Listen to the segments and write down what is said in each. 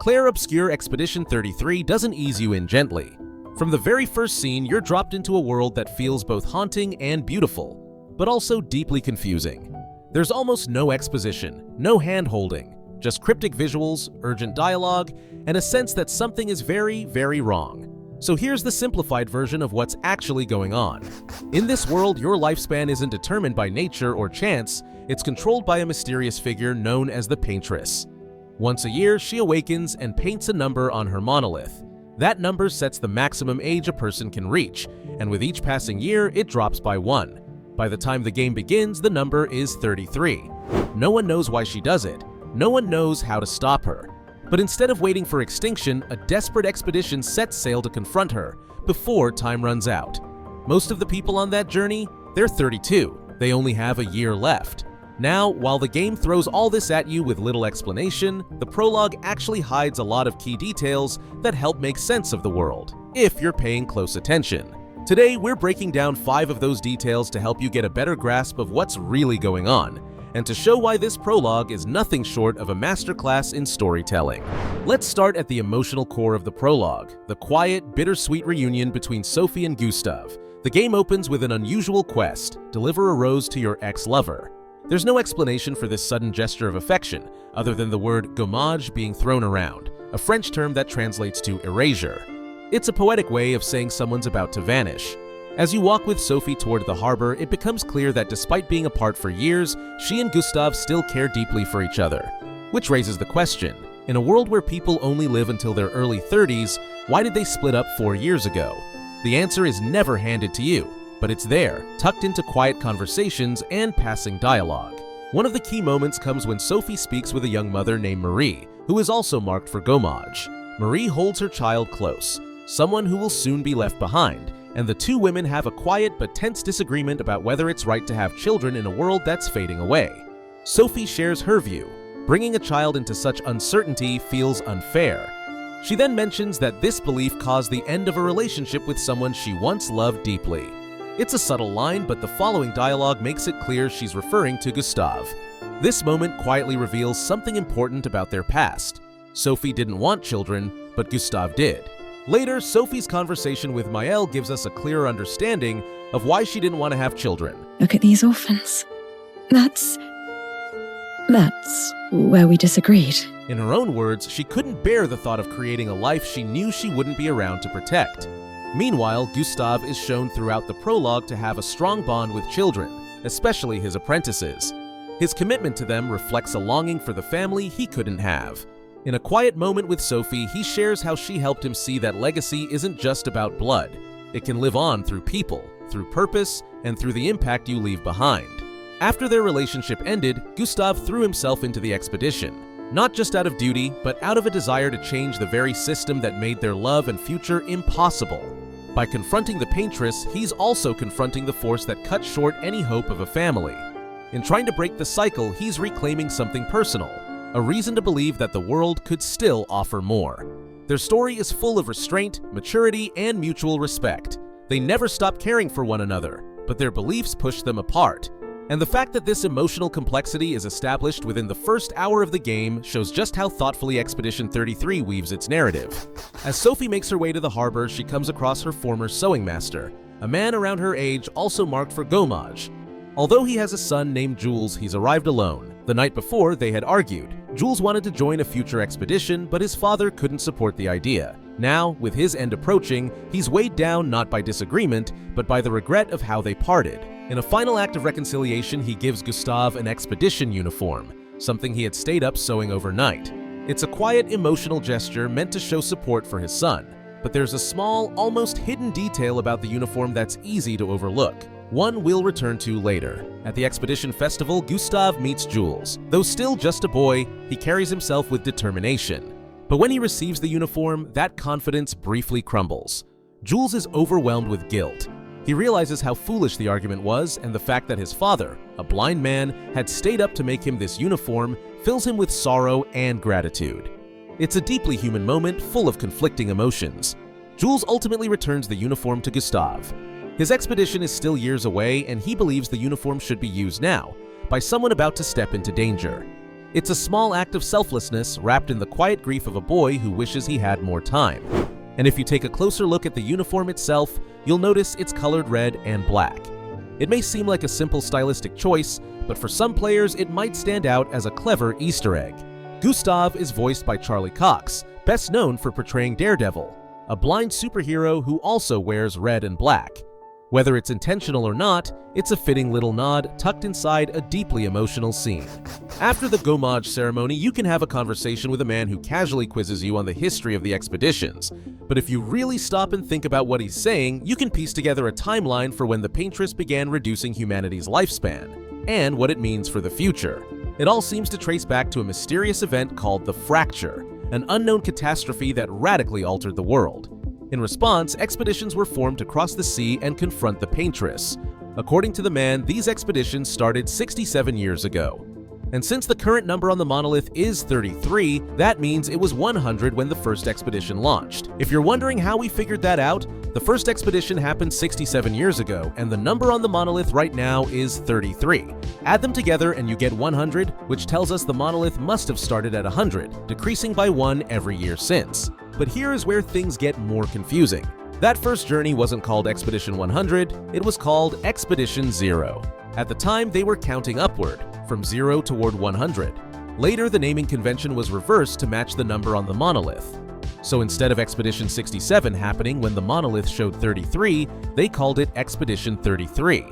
Clair Obscur Expedition 33 doesn't ease you in gently. From the very first scene, you're dropped into a world that feels both haunting and beautiful, but also deeply confusing. There's almost no exposition, no hand-holding, just cryptic visuals, urgent dialogue, and a sense that something is very, very wrong. So here's the simplified version of what's actually going on. In this world, your lifespan isn't determined by nature or chance, it's controlled by a mysterious figure known as the Paintress. Once a year, she awakens and paints a number on her monolith. That number sets the maximum age a person can reach, and with each passing year, it drops by 1. By the time the game begins, the number is 33. No one knows why she does it. No one knows how to stop her. But instead of waiting for extinction, a desperate expedition sets sail to confront her before time runs out. Most of the people on that journey, they're 32. They only have a year left. Now, while the game throws all this at you with little explanation, the prologue actually hides a lot of key details that help make sense of the world, if you're paying close attention. Today, we're breaking down 5 of those details to help you get a better grasp of what's really going on, and to show why this prologue is nothing short of a masterclass in storytelling. Let's start at the emotional core of the prologue, the quiet, bittersweet reunion between Sophie and Gustave. The game opens with an unusual quest: deliver a rose to your ex-lover. There's no explanation for this sudden gesture of affection, other than the word Gommage being thrown around, a French term that translates to erasure. It's a poetic way of saying someone's about to vanish. As you walk with Sophie toward the harbor, it becomes clear that despite being apart for years, she and Gustave still care deeply for each other. Which raises the question, in a world where people only live until their early 30s, why did they split up 4 years ago? The answer is never handed to you, but it's there, tucked into quiet conversations and passing dialogue. One of the key moments comes when Sophie speaks with a young mother named Marie, who is also marked for Gommage. Marie holds her child close, someone who will soon be left behind, and the two women have a quiet but tense disagreement about whether it's right to have children in a world that's fading away. Sophie shares her view. Bringing a child into such uncertainty feels unfair. She then mentions that this belief caused the end of a relationship with someone she once loved deeply. It's a subtle line, but the following dialogue makes it clear she's referring to Gustave. This moment quietly reveals something important about their past. Sophie didn't want children, but Gustave did. Later, Sophie's conversation with Maëlle gives us a clearer understanding of why she didn't want to have children. Look at these orphans. That's where we disagreed. In her own words, she couldn't bear the thought of creating a life she knew she wouldn't be around to protect. Meanwhile, Gustave is shown throughout the prologue to have a strong bond with children, especially his apprentices. His commitment to them reflects a longing for the family he couldn't have. In a quiet moment with Sophie, he shares how she helped him see that legacy isn't just about blood. It can live on through people, through purpose, and through the impact you leave behind. After their relationship ended, Gustave threw himself into the expedition, not just out of duty, but out of a desire to change the very system that made their love and future impossible. By confronting the Paintress, he's also confronting the force that cut short any hope of a family. In trying to break the cycle, he's reclaiming something personal, a reason to believe that the world could still offer more. Their story is full of restraint, maturity, and mutual respect. They never stop caring for one another, but their beliefs push them apart. And the fact that this emotional complexity is established within the first hour of the game shows just how thoughtfully Expedition 33 weaves its narrative. As Sophie makes her way to the harbor, she comes across her former sewing master, a man around her age also marked for Gommage. Although he has a son named Jules, he's arrived alone. The night before, they had argued. Jules wanted to join a future expedition, but his father couldn't support the idea. Now, with his end approaching, he's weighed down not by disagreement, but by the regret of how they parted. In a final act of reconciliation, he gives Gustave an expedition uniform, something he had stayed up sewing overnight. It's a quiet, emotional gesture meant to show support for his son, but there's a small, almost hidden detail about the uniform that's easy to overlook. One we'll return to later. At the expedition festival, Gustave meets Jules. Though still just a boy, he carries himself with determination. But when he receives the uniform, that confidence briefly crumbles. Jules is overwhelmed with guilt. He realizes how foolish the argument was, and the fact that his father, a blind man, had stayed up to make him this uniform fills him with sorrow and gratitude. It's a deeply human moment full of conflicting emotions. Jules ultimately returns the uniform to Gustave. His expedition is still years away, and he believes the uniform should be used now, by someone about to step into danger. It's a small act of selflessness wrapped in the quiet grief of a boy who wishes he had more time. And if you take a closer look at the uniform itself, you'll notice it's colored red and black. It may seem like a simple stylistic choice, but for some players it might stand out as a clever Easter egg. Gustave is voiced by Charlie Cox, best known for portraying Daredevil, a blind superhero who also wears red and black. Whether it's intentional or not, it's a fitting little nod tucked inside a deeply emotional scene. After the Gommage ceremony, you can have a conversation with a man who casually quizzes you on the history of the expeditions. But if you really stop and think about what he's saying, you can piece together a timeline for when the paintress began reducing humanity's lifespan, and what it means for the future. It all seems to trace back to a mysterious event called the Fracture, an unknown catastrophe that radically altered the world. In response, expeditions were formed to cross the sea and confront the paintress. According to the man, these expeditions started 67 years ago. And since the current number on the monolith is 33, that means it was 100 when the first expedition launched. If you're wondering how we figured that out, the first expedition happened 67 years ago, and the number on the monolith right now is 33. Add them together and you get 100, which tells us the monolith must have started at 100, decreasing by 1 every year since. But here is where things get more confusing. That first journey wasn't called Expedition 100, it was called Expedition 0. At the time, they were counting upward, from 0 toward 100. Later, the naming convention was reversed to match the number on the monolith. So instead of Expedition 67 happening when the monolith showed 33, they called it Expedition 33.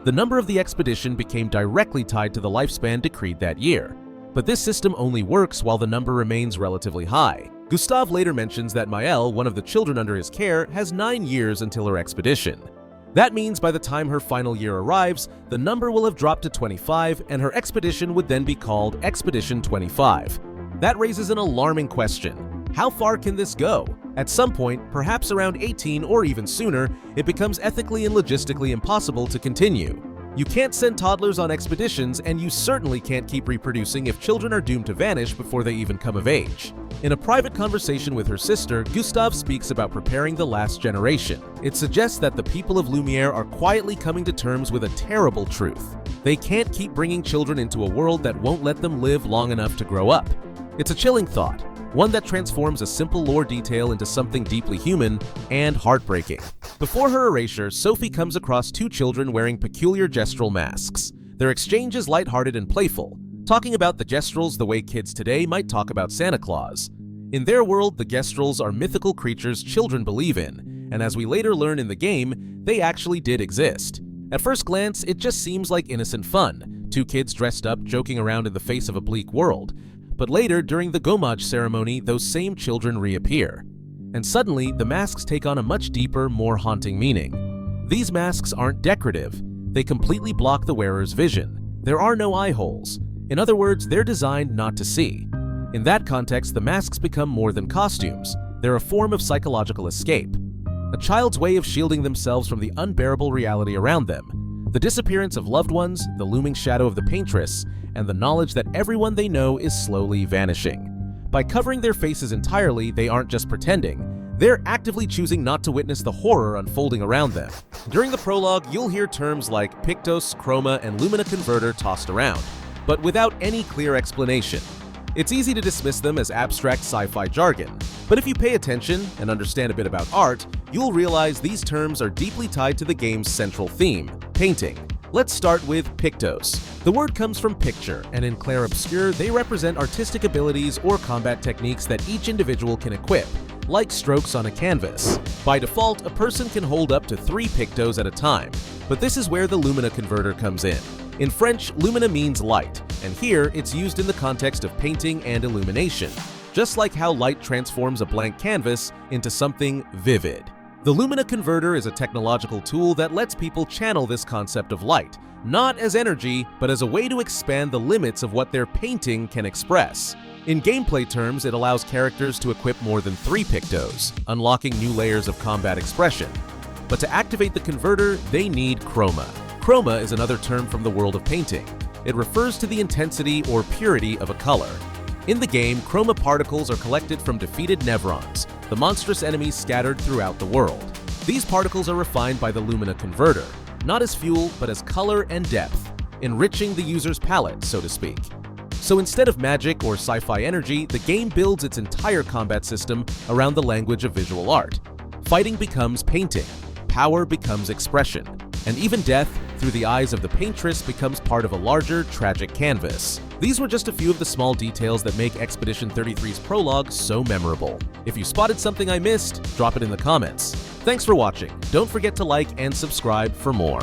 The number of the expedition became directly tied to the lifespan decreed that year. But this system only works while the number remains relatively high. Gustave later mentions that Maëlle, one of the children under his care, has 9 years until her expedition. That means by the time her final year arrives, the number will have dropped to 25, and her expedition would then be called Expedition 25. That raises an alarming question. How far can this go? At some point, perhaps around 18 or even sooner, it becomes ethically and logistically impossible to continue. You can't send toddlers on expeditions, and you certainly can't keep reproducing if children are doomed to vanish before they even come of age. In a private conversation with her sister, Gustave speaks about preparing the last generation. It suggests that the people of Lumiere are quietly coming to terms with a terrible truth. They can't keep bringing children into a world that won't let them live long enough to grow up. It's a chilling thought, one that transforms a simple lore detail into something deeply human and heartbreaking. Before her erasure, Sophie comes across 2 children wearing peculiar Gestral masks. Their exchange is lighthearted and playful, talking about the Gestrals the way kids today might talk about Santa Claus. In their world, the Gestrals are mythical creatures children believe in, and as we later learn in the game, they actually did exist. At first glance, it just seems like innocent fun, 2 kids dressed up joking around in the face of a bleak world. But later, during the Gommage ceremony, those same children reappear. And suddenly, the masks take on a much deeper, more haunting meaning. These masks aren't decorative. They completely block the wearer's vision. There are no eye holes. In other words, they're designed not to see. In that context, the masks become more than costumes. They're a form of psychological escape. A child's way of shielding themselves from the unbearable reality around them. The disappearance of loved ones, the looming shadow of the paintress, and the knowledge that everyone they know is slowly vanishing. By covering their faces entirely, they aren't just pretending. They're actively choosing not to witness the horror unfolding around them. During the prologue, you'll hear terms like Pictos, Chroma, and Lumina converter tossed around, but without any clear explanation. It's easy to dismiss them as abstract sci-fi jargon, but if you pay attention and understand a bit about art, you'll realize these terms are deeply tied to the game's central theme, painting. Let's start with Pictos. The word comes from picture, and in Clair Obscur, they represent artistic abilities or combat techniques that each individual can equip, like strokes on a canvas. By default, a person can hold up to 3 Pictos at a time, but this is where the Lumina converter comes in. In French, Lumina means light, and here it's used in the context of painting and illumination, just like how light transforms a blank canvas into something vivid. The Lumina converter is a technological tool that lets people channel this concept of light, not as energy, but as a way to expand the limits of what their painting can express. In gameplay terms, it allows characters to equip more than 3 Pictos, unlocking new layers of combat expression. But to activate the converter, they need Chroma. Chroma is another term from the world of painting. It refers to the intensity or purity of a color. In the game, chroma particles are collected from defeated Nevrons, the monstrous enemies scattered throughout the world. These particles are refined by the Lumina converter, not as fuel, but as color and depth, enriching the user's palette, so to speak. So instead of magic or sci-fi energy, the game builds its entire combat system around the language of visual art. Fighting becomes painting, power becomes expression, and even death, through the eyes of the paintress, becomes part of a larger, tragic canvas. These were just a few of the small details that make Expedition 33's Prologue so memorable. If you spotted something I missed, drop it in the comments. Thanks for watching. Don't forget to like and subscribe for more.